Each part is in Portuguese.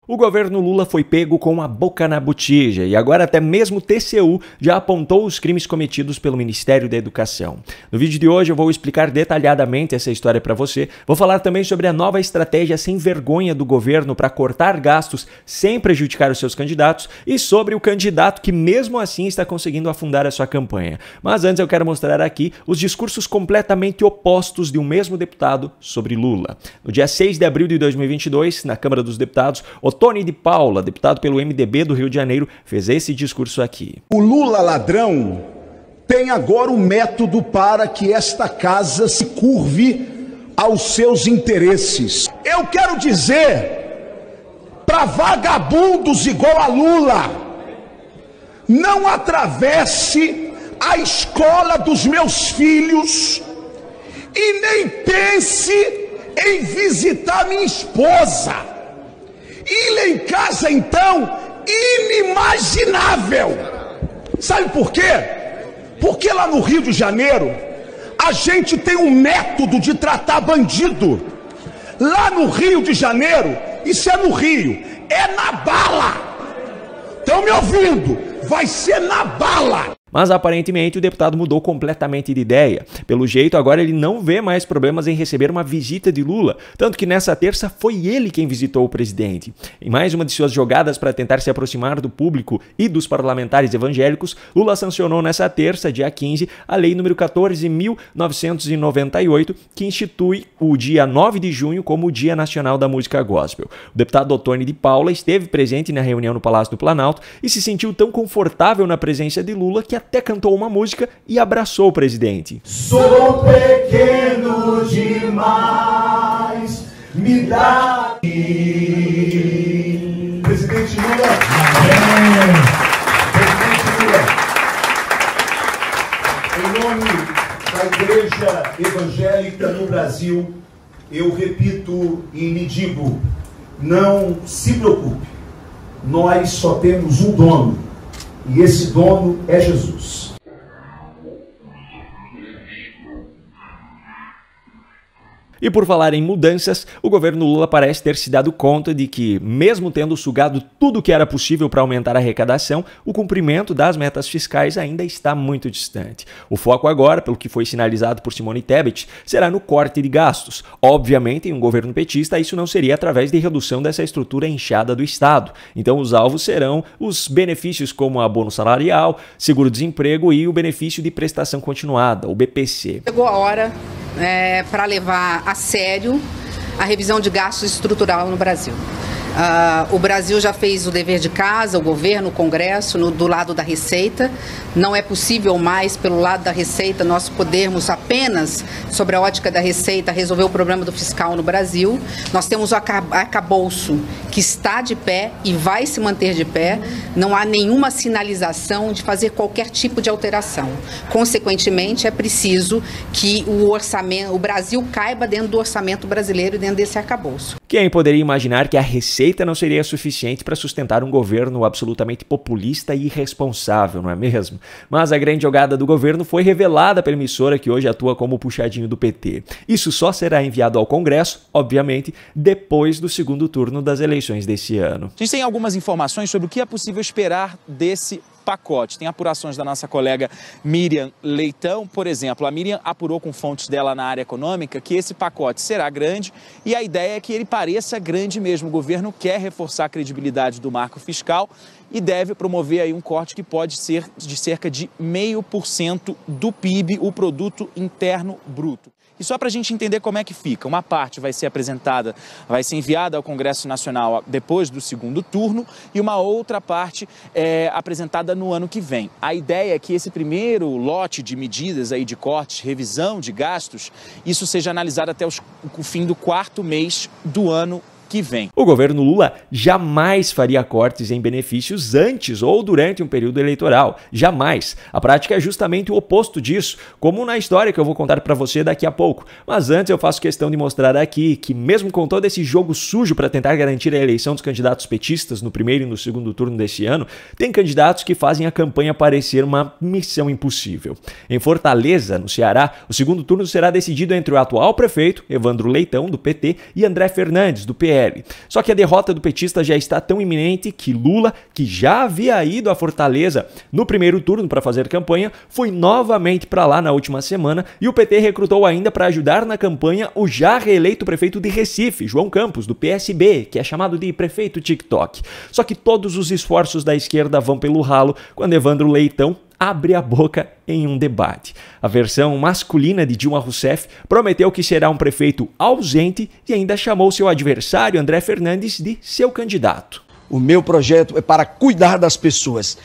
O governo Lula foi pego com a boca na botija e agora até mesmo o TCU já apontou os crimes cometidos pelo Ministério da Educação. No vídeo de hoje eu vou explicar detalhadamente essa história para você. Vou falar também sobre a nova estratégia sem vergonha do governo para cortar gastos sem prejudicar os seus candidatos e sobre o candidato que mesmo assim está conseguindo afundar a sua campanha. Mas antes eu quero mostrar aqui os discursos completamente opostos de um mesmo deputado sobre Lula. No dia 6 de abril de 2022, na Câmara dos Deputados, Ottoni de Paula, deputado pelo MDB do Rio de Janeiro, fez esse discurso aqui. O Lula ladrão tem agora um método para que esta casa se curve aos seus interesses. Eu quero dizer para vagabundos igual a Lula, não atravesse a escola dos meus filhos e nem pense em visitar minha esposa. Ir lá em casa, então, inimaginável. Sabe por quê? Porque lá no Rio de Janeiro, a gente tem um método de tratar bandido. Lá no Rio de Janeiro, isso é no Rio, é na bala. Estão me ouvindo? Vai ser na bala. Mas aparentemente o deputado mudou completamente de ideia. Pelo jeito, agora ele não vê mais problemas em receber uma visita de Lula, tanto que nessa terça foi ele quem visitou o presidente. Em mais uma de suas jogadas para tentar se aproximar do público e dos parlamentares evangélicos, Lula sancionou nessa terça, dia 15, a Lei nº 14.998, que institui o dia 9 de junho como o Dia Nacional da Música Gospel. O deputado Ottoni de Paula esteve presente na reunião no Palácio do Planalto e se sentiu tão confortável na presença de Lula que até cantou uma música e abraçou o presidente. Sou pequeno demais, me dá. Presidente Lula. Presidente Lula. Em nome da Igreja Evangélica no Brasil, eu repito e lhe digo, não se preocupe, nós só temos um dono. E esse dono é Jesus. E por falar em mudanças, o governo Lula parece ter se dado conta de que, mesmo tendo sugado tudo o que era possível para aumentar a arrecadação, o cumprimento das metas fiscais ainda está muito distante. O foco agora, pelo que foi sinalizado por Simone Tebet, será no corte de gastos. Obviamente, em um governo petista, isso não seria através de redução dessa estrutura inchada do Estado. Então, os alvos serão os benefícios como abono salarial, seguro-desemprego e o benefício de prestação continuada, o BPC. Chegou a hora para levar a sério a revisão de gastos estrutural no Brasil. O Brasil já fez o dever de casa, o governo, o Congresso, do lado da Receita. Não é possível mais, pelo lado da Receita, nós podermos apenas, sobre a ótica da Receita, resolver o problema do fiscal no Brasil. Nós temos o arcabouço que está de pé e vai se manter de pé. Não há nenhuma sinalização de fazer qualquer tipo de alteração. Consequentemente, é preciso que o Brasil caiba dentro do orçamento brasileiro e dentro desse arcabouço. Quem poderia imaginar que a Receita não seria suficiente para sustentar um governo absolutamente populista e irresponsável, não é mesmo? Mas a grande jogada do governo foi revelada pela emissora que hoje atua como puxadinho do PT. Isso só será enviado ao Congresso, obviamente, depois do segundo turno das eleições desse ano. A gente tem algumas informações sobre o que é possível esperar desse pacote. Tem apurações da nossa colega Miriam Leitão, por exemplo. A Miriam apurou com fontes dela na área econômica que esse pacote será grande e a ideia é que ele pareça grande mesmo. O governo quer reforçar a credibilidade do marco fiscal e deve promover aí um corte que pode ser de cerca de 0,5% do PIB, o Produto Interno Bruto. E só para a gente entender como é que fica, uma parte vai ser apresentada, vai ser enviada ao Congresso Nacional depois do segundo turno e uma outra parte é apresentada no ano que vem. A ideia é que esse primeiro lote de medidas aí de cortes, revisão de gastos, isso seja analisado até o fim do quarto mês do ano que vem. O governo Lula jamais faria cortes em benefícios antes ou durante um período eleitoral. Jamais. A prática é justamente o oposto disso, como na história que eu vou contar para você daqui a pouco. Mas antes eu faço questão de mostrar aqui que mesmo com todo esse jogo sujo para tentar garantir a eleição dos candidatos petistas no primeiro e no segundo turno desse ano, tem candidatos que fazem a campanha parecer uma missão impossível. Em Fortaleza, no Ceará, o segundo turno será decidido entre o atual prefeito, Evandro Leitão, do PT, e André Fernandes, do PL, PL. Só que a derrota do petista já está tão iminente que Lula, que já havia ido a Fortaleza no primeiro turno para fazer campanha, foi novamente para lá na última semana e o PT recrutou ainda para ajudar na campanha o já reeleito prefeito de Recife, João Campos, do PSB, que é chamado de prefeito TikTok. Só que todos os esforços da esquerda vão pelo ralo quando Evandro Leitão abre a boca em um debate. A versão masculina de Dilma Rousseff prometeu que será um prefeito ausente e ainda chamou seu adversário, André Fernandes, de seu candidato. O meu projeto é para cuidar das pessoas.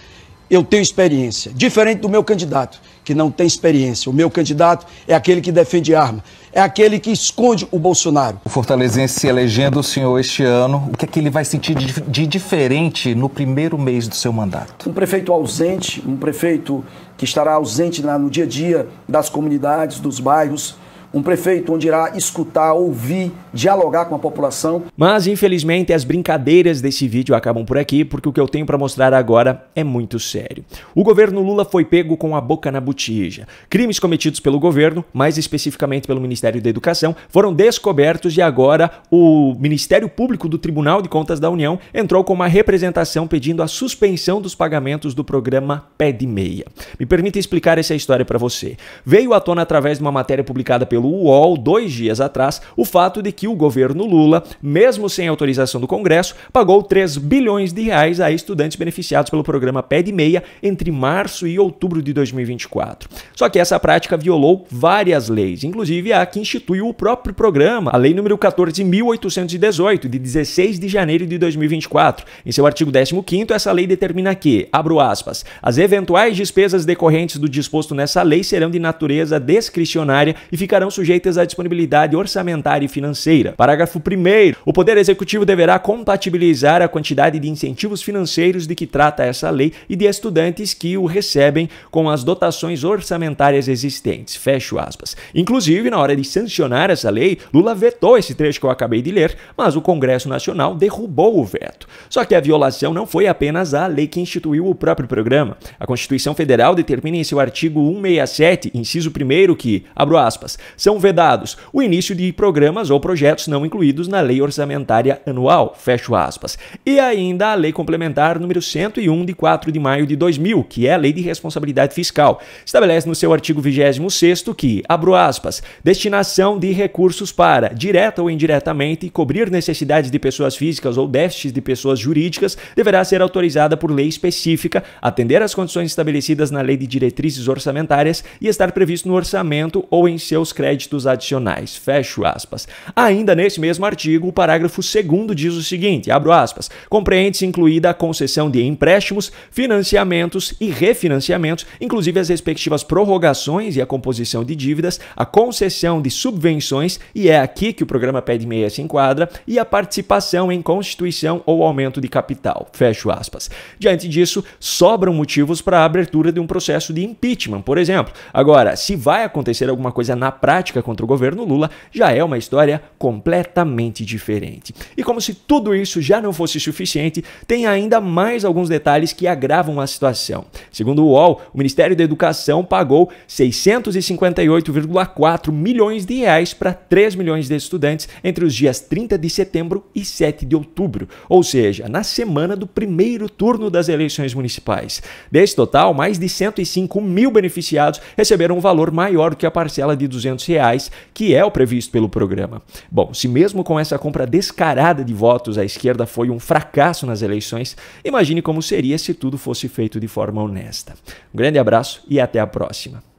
Eu tenho experiência, diferente do meu candidato, que não tem experiência. O meu candidato é aquele que defende arma, é aquele que esconde o Bolsonaro. O fortalezense elegendo o senhor este ano, o que é que ele vai sentir de diferente no primeiro mês do seu mandato? Um prefeito ausente, um prefeito que estará ausente no dia a dia das comunidades, dos bairros, um prefeito onde irá escutar, ouvir, dialogar com a população. Mas, infelizmente, as brincadeiras desse vídeo acabam por aqui, porque o que eu tenho para mostrar agora é muito sério. O governo Lula foi pego com a boca na botija. Crimes cometidos pelo governo, mais especificamente pelo Ministério da Educação, foram descobertos e agora o Ministério Público do Tribunal de Contas da União entrou com uma representação pedindo a suspensão dos pagamentos do programa Pé de Meia. Me permita explicar essa história para você. Veio à tona através de uma matéria publicada pelo UOL 2 dias atrás o fato de que o governo Lula, mesmo sem autorização do Congresso, pagou 3 bilhões de reais a estudantes beneficiados pelo programa Pé de Meia entre março e outubro de 2024. Só que essa prática violou várias leis, inclusive a que instituiu o próprio programa, a Lei número 14.818, de 16 de janeiro de 2024. Em seu artigo 15º, essa lei determina que, abro aspas, as eventuais despesas decorrentes do disposto nessa lei serão de natureza discricionária e ficarão sujeitas à disponibilidade orçamentária e financeira. Parágrafo 1º. O Poder Executivo deverá compatibilizar a quantidade de incentivos financeiros de que trata essa lei e de estudantes que o recebem com as dotações orçamentárias existentes. Fecho aspas. Inclusive, na hora de sancionar essa lei, Lula vetou esse trecho que eu acabei de ler, mas o Congresso Nacional derrubou o veto. Só que a violação não foi apenas a lei que instituiu o próprio programa. A Constituição Federal determina em seu artigo 167, inciso 1º, que, abro aspas, são vedados o início de programas ou projetos não incluídos na Lei Orçamentária Anual, fecho aspas. E ainda a Lei Complementar número 101 de 4 de maio de 2000, que é a Lei de Responsabilidade Fiscal. Estabelece no seu artigo 26º que, abro aspas, destinação de recursos para, direta ou indiretamente, cobrir necessidades de pessoas físicas ou déficits de pessoas jurídicas deverá ser autorizada por lei específica, atender às condições estabelecidas na Lei de Diretrizes Orçamentárias e estar previsto no orçamento ou em seus créditos adicionais, fecho aspas. Ainda nesse mesmo artigo, o parágrafo 2º diz o seguinte, abro aspas, compreende-se incluída a concessão de empréstimos, financiamentos e refinanciamentos, inclusive as respectivas prorrogações e a composição de dívidas, a concessão de subvenções, e é aqui que o programa Pé de Meia se enquadra, e a participação em constituição ou aumento de capital, fecho aspas. Diante disso, sobram motivos para a abertura de um processo de impeachment, por exemplo. Agora, se vai acontecer alguma coisa na prática contra o governo Lula, já é uma história completamente diferente. E como se tudo isso já não fosse suficiente, tem ainda mais alguns detalhes que agravam a situação. Segundo o UOL, o Ministério da Educação pagou 658,4 milhões de reais para 3 milhões de estudantes entre os dias 30 de setembro e 7 de outubro, ou seja, na semana do primeiro turno das eleições municipais. Desse total, mais de 105 mil beneficiados receberam um valor maior do que a parcela de R$200, que é o previsto pelo programa. Bom, se mesmo com essa compra descarada de votos a esquerda foi um fracasso nas eleições, imagine como seria se tudo fosse feito de forma honesta. Um grande abraço e até a próxima.